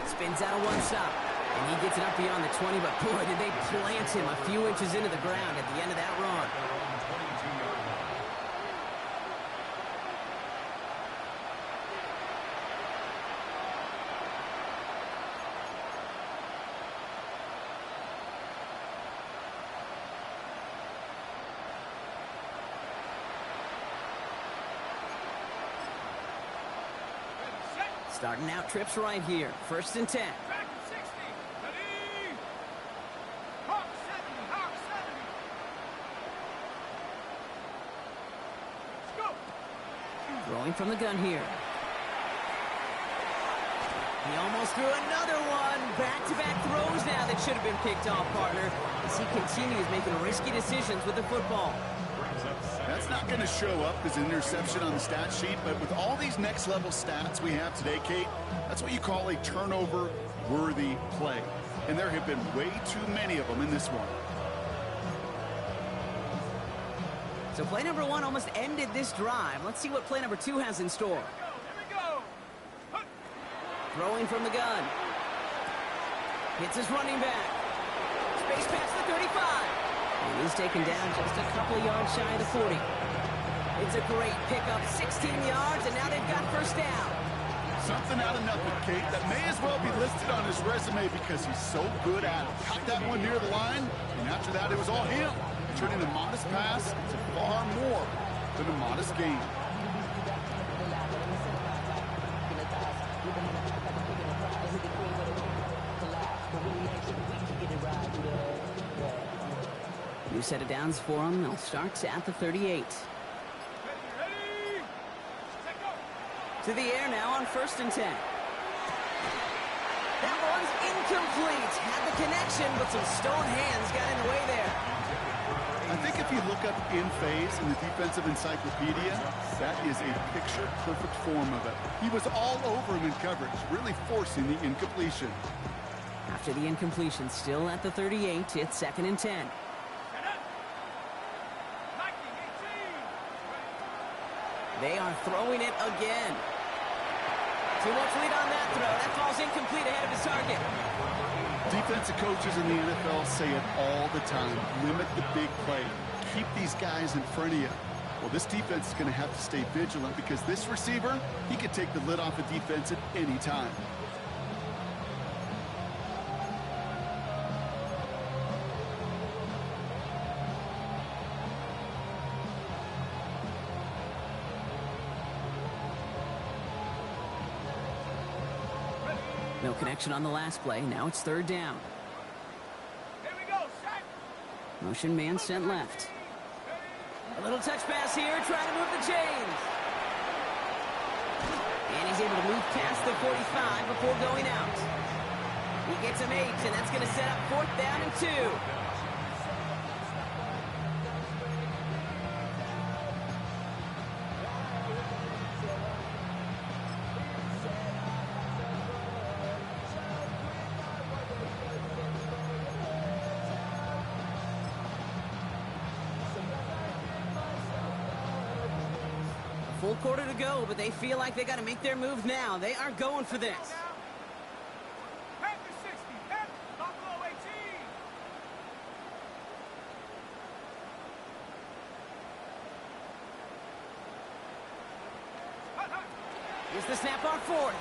Spins out of one stop. And he gets it up beyond the 20, but boy, did they plant him a few inches into the ground at the end of that run. Starting out trips right here. First and 10. Dragon 60. Ready. Hawk 70. Hawk 70. Let's go. Throwing from the gun here. He almost threw another one. Back-to-back throws now that should have been picked off, partner, as he continues making risky decisions with the football. That's not going to show up as an interception on the stat sheet, but with all these next-level stats we have today, Kate, that's what you call a turnover-worthy play. And there have been way too many of them in this one. So play number one almost ended this drive. Let's see what play number two has in store. Here we go. Throwing from the gun. Hits his running back. Space past the 35. And he's taken down just a couple of yards shy of the 40. It's a great pickup, 16 yards, and now they've got first down. Something out of nothing, Kate, that may as well be listed on his resume because he's so good at it. Caught that one near the line, and after that it was all him, turning a modest pass to far more than a modest gain. New set of downs for him. They'll start at the 38. To the air now on first and 10. That one's incomplete. Had the connection, but some stone hands got in the way there. I think if you look up in phase in the defensive encyclopedia, that is a picture-perfect form of it. He was all over him in coverage, really forcing the incompletion. After the incompletion, still at the 38, it's second and 10. They are throwing it again. Too much lead on that throw. That falls incomplete ahead of his target. Defensive coaches in the NFL say it all the time. Limit the big play. Keep these guys in front of you. Well, this defense is going to have to stay vigilant because this receiver, he could take the lid off a defense at any time. No connection on the last play. Now it's third down. Here we go, set. Motion man sent left. A little touch pass here, trying to move the chains. And he's able to move past the 45 before going out. He gets him 8, and that's going to set up fourth down and 2. Full quarter to go, but they feel like they got to make their move now. They are going for this. Head to 60, head, Buffalo 18. Here's the snap on fourth.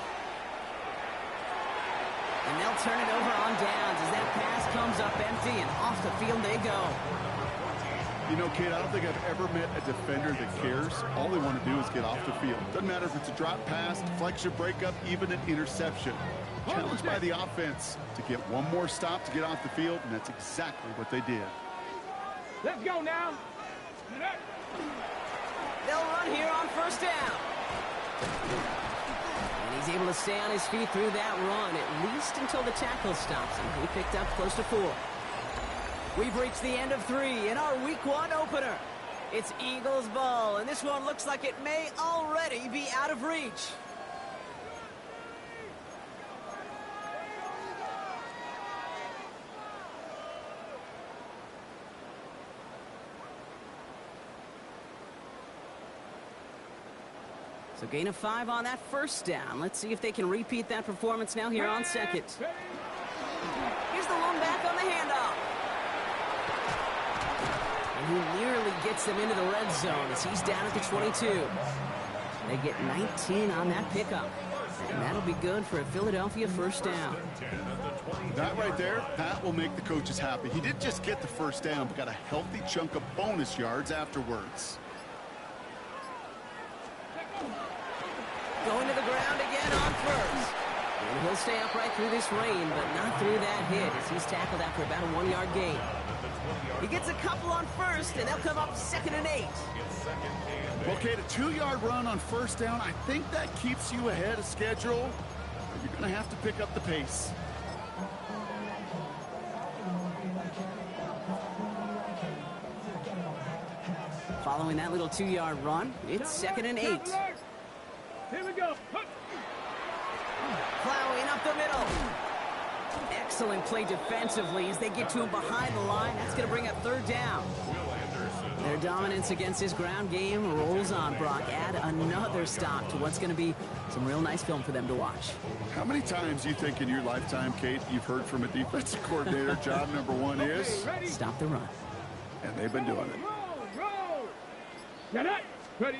And they'll turn it over on downs as that pass comes up empty, and off the field they go. You know, Kate, I don't think I've ever met a defender that cares. All they want to do is get off the field. Doesn't matter if it's a drop pass, deflection, breakup, even an interception. Challenged by the offense to get one more stop to get off the field, and that's exactly what they did. Let's go now. They'll run here on first down. And he's able to stay on his feet through that run, at least until the tackle stops him. He picked up close to 4. We've reached the end of 3 in our Week 1 opener. It's Eagles ball, and this one looks like it may already be out of reach. So gain of 5 on that first down. Let's see if they can repeat that performance now here on second. Here's the long back on the handoff. And he nearly gets them into the red zone as he's down at the 22. They get 19 on that pickup. And that'll be good for a Philadelphia first down. That right there, that will make the coaches happy. He didn't just get the first down, but got a healthy chunk of bonus yards afterwards. Going to the ground again on first. And he'll stay upright through this rain, but not through that hit as he's tackled after about a 1-yard gain. He gets a couple on first, and they'll come up 2nd and 8. Okay, the 2-yard run on first down, I think that keeps you ahead of schedule. You're going to have to pick up the pace. Following that little 2-yard run, it's 2nd and 8. Here we go. Plowing up the middle. Excellent play defensively as they get to him behind the line. That's going to bring up 3rd down. Their dominance against his ground game rolls on, Brock. Add another stop to what's going to be some real nice film for them to watch. How many times do you think in your lifetime, Kate, you've heard from a defensive coordinator, job number 1 is? Stop the run. And they've been doing it. Roll. Get it. Ready.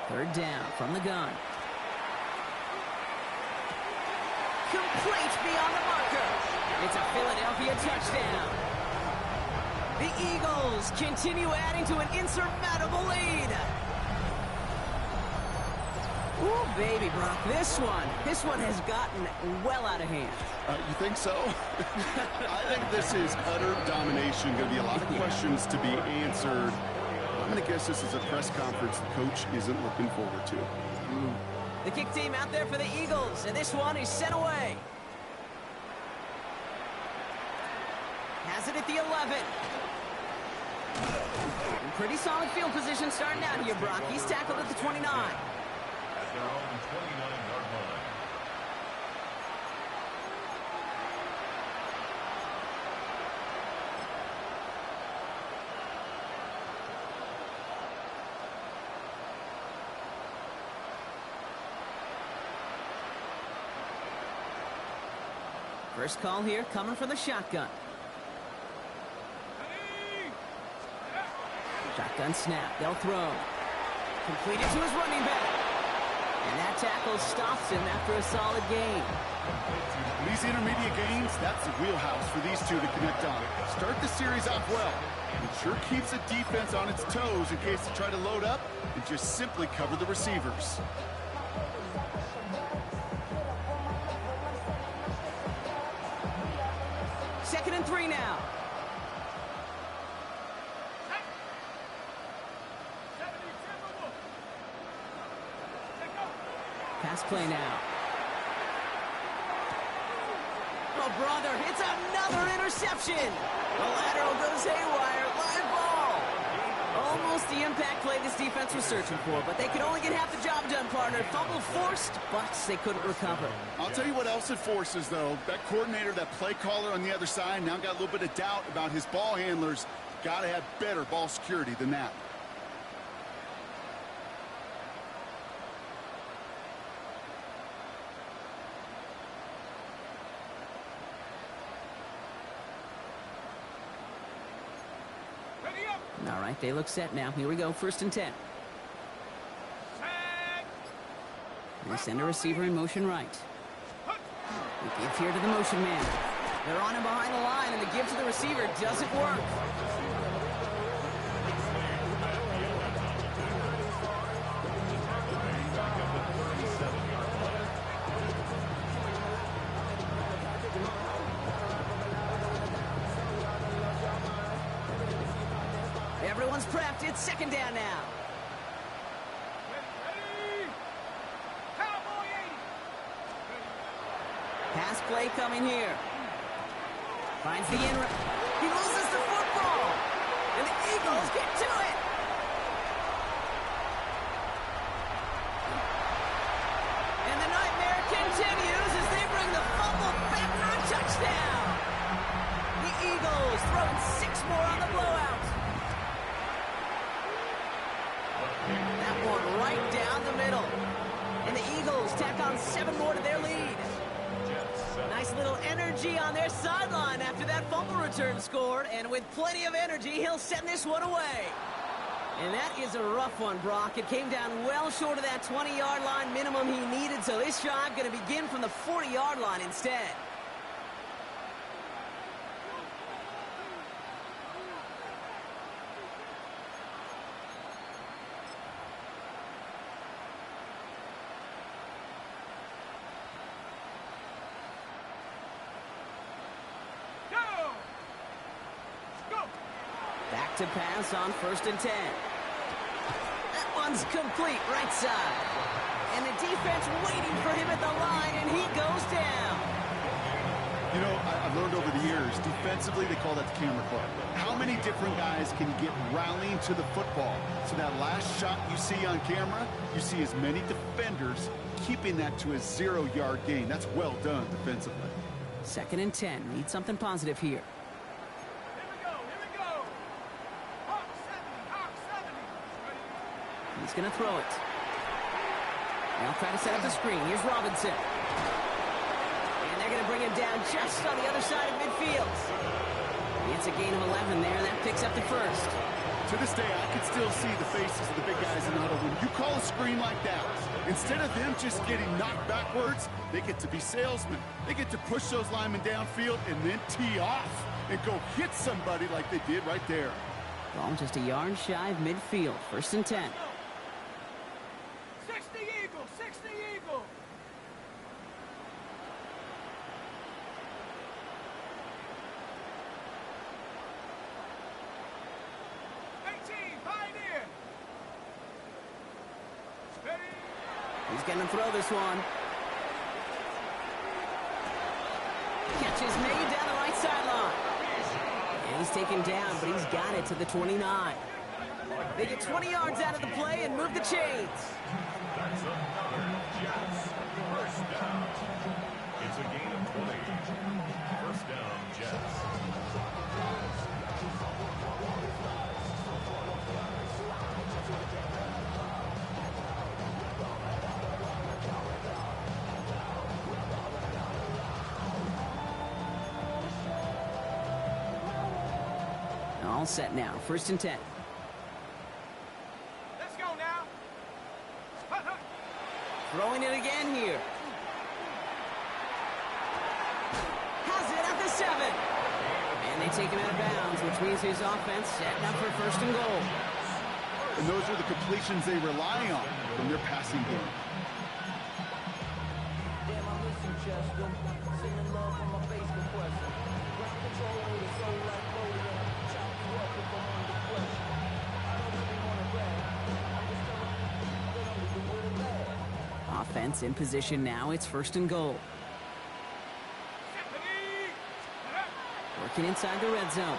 3rd down from the gun. Complete beyond the marker. It's a Philadelphia touchdown. The Eagles continue adding to an insurmountable lead. Ooh, baby, Brock, this one has gotten well out of hand. You think so? I think this is utter domination. Going to be a lot of questions to be answered. I'm going to guess this is a press conference the coach isn't looking forward to. The kick team out there for the Eagles, and this one is sent away. Has it at the 11. Pretty solid field position starting out here, Brock. He's tackled at the 29. At their own 29-yard line. First call here coming from the shotgun. Shotgun snap. They'll throw. Completed to his running back. And that tackle stops him after a solid gain. These intermediate gains, that's the wheelhouse for these two to connect on. Start the series off well. It sure keeps the defense on its toes in case they try to load up and just simply cover the receivers. 2nd and 3 now. Pass play now. Oh, brother, it's another interception. The lateral goes haywire. Live ball. Almost the impact play this defense was searching for, but they could only get half the job done, partner. Fumble forced, but they couldn't recover. I'll tell you what else it forces, though. That coordinator, that play caller on the other side, now got a little bit of doubt about his ball handlers. Got to have better ball security than that. All right, they look set now. Here we go, 1st and 10. They send a receiver in motion right. The give here to the motion man. They're on him behind the line, and the give to the receiver doesn't work. Everyone's prepped. It's 2nd down now. Pass play coming here. Finds the in. He loses the football. And the Eagles get to it. And the nightmare continues as they bring the fumble back for a touchdown. The Eagles throwing 6 more on the blowout. That one right down the middle. And the Eagles tack on 7 more to their lead. Nice little energy on their sideline after that fumble return scored. And with plenty of energy, he'll send this one away. And that is a rough one, Brock. It came down well short of that 20-yard line minimum he needed. So this drive going to begin from the 40-yard line instead. Back to pass on 1st and 10. That one's complete, right side. And the defense waiting for him at the line, and he goes down. You know, I've learned over the years, defensively, they call that the camera club. How many different guys can you get rallying to the football? So that last shot you see on camera, you see as many defenders keeping that to a 0-yard gain. That's well done defensively. 2nd and 10. Need something positive here. He's going to throw it. They'll try to set up the screen. Here's Robinson. And they're going to bring him down just on the other side of midfield. It's a gain of 11 there. That picks up the 1st. To this day, I can still see the faces of the big guys in the huddle. When you call a screen like that, instead of them just getting knocked backwards, they get to be salesmen. They get to push those linemen downfield and then tee off and go hit somebody like they did right there. Ball just a yard shy of midfield. 1st and 10. 60 Eagles, 60 Eagles. Pioneer. He's going to throw this one. Catch is made down the right sideline. And he's taken down, but he's got it to the 29. They get 20 yards out of the play and move the chains. That's another Jets. 1st down. It's a gain of 20. 1st down, Jets. All set now. 1st and 10. Let's go now. Throwing it again here. Has it at the 7. And they take him out of bounds, which means his offense setting up for 1st and goal. And those are the completions they rely on from their passing game. Damn, I miss you, Chester. Sending love from my Facebook question. Ground Offense in position now. It's 1st and goal. Working inside the red zone.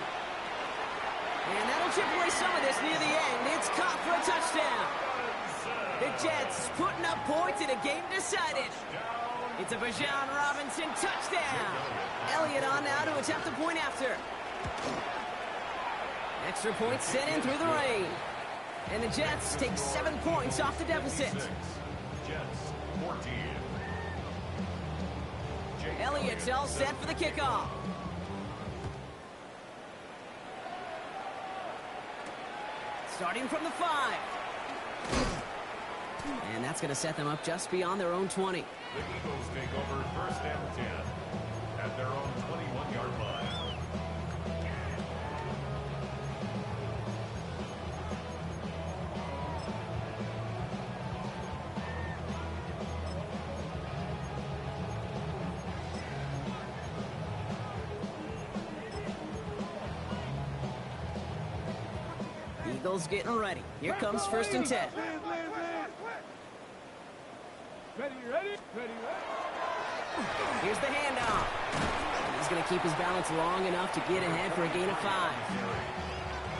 And that'll chip away some of this near the end. It's caught for a touchdown. The Jets putting up points in a game decided. It's a Bijan Robinson touchdown. Elliott on now to attempt the point after. Extra points sent in through the rain. And the Jets take 7 points off the deficit. Jets 14. Elliott's all set for the kickoff. Starting from the 5. And that's going to set them up just beyond their own 20. The Eagles take over 1st and 10 at their own 21-yard line. Eagles getting ready. Here comes 1st and 10. Ready? Here's the handoff. He's going to keep his balance long enough to get ahead for a gain of 5.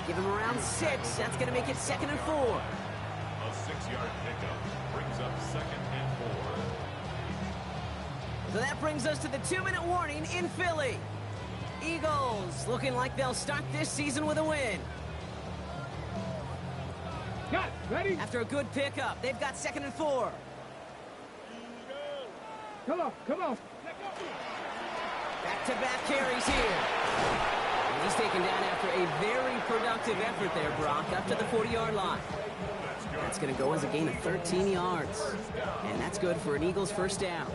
Give him around 6. That's going to make it 2nd and 4. A 6-yard pickup brings up 2nd and 4. So that brings us to the 2-minute warning in Philly. Eagles looking like they'll start this season with a win. Got it. Ready? After a good pickup, they've got 2nd and 4. Come on. Back-to-back carries here. And he's taken down after a very productive effort there, Brock, up to the 40-yard line. That's going to go as a gain of 13 yards. And that's good for an Eagles 1st down.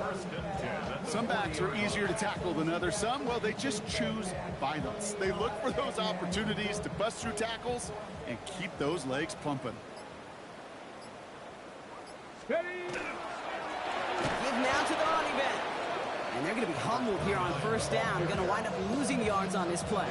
Some backs are easier to tackle than others. Some, well, they just choose violence. They look for those opportunities to bust through tackles and keep those legs pumping. Ready? Give now to the running back. And they're going to be humbled here on 1st down. Going to wind up losing yards on this play.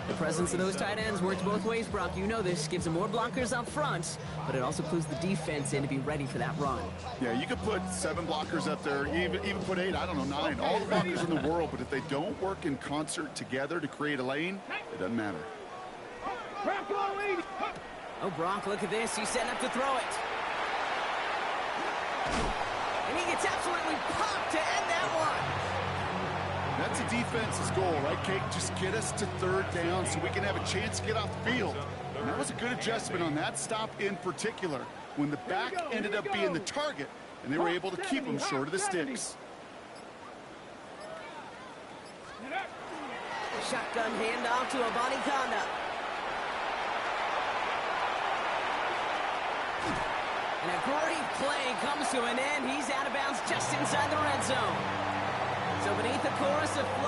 The presence of those tight ends works both ways, Brock. You know this. Gives them more blockers up front, but it also clues the defense in to be ready for that run. Yeah, you could put 7 blockers up there, even put 8, I don't know, 9. All the blockers in the world, but if they don't work in concert together to create a lane, it doesn't matter. Oh, Brock, look at this. He's setting up to throw it. And he gets absolutely popped to end that one. That's a defense's goal, right, Kate? Just get us to 3rd down so we can have a chance to get off the field. And that was a good adjustment on that stop in particular, when the back ended up being the target, and they were able to keep him short of the sticks. Shotgun handoff to Abani Kanda. And a great play comes to an end. He's out of bounds just inside the red zone. So beneath the chorus of fly.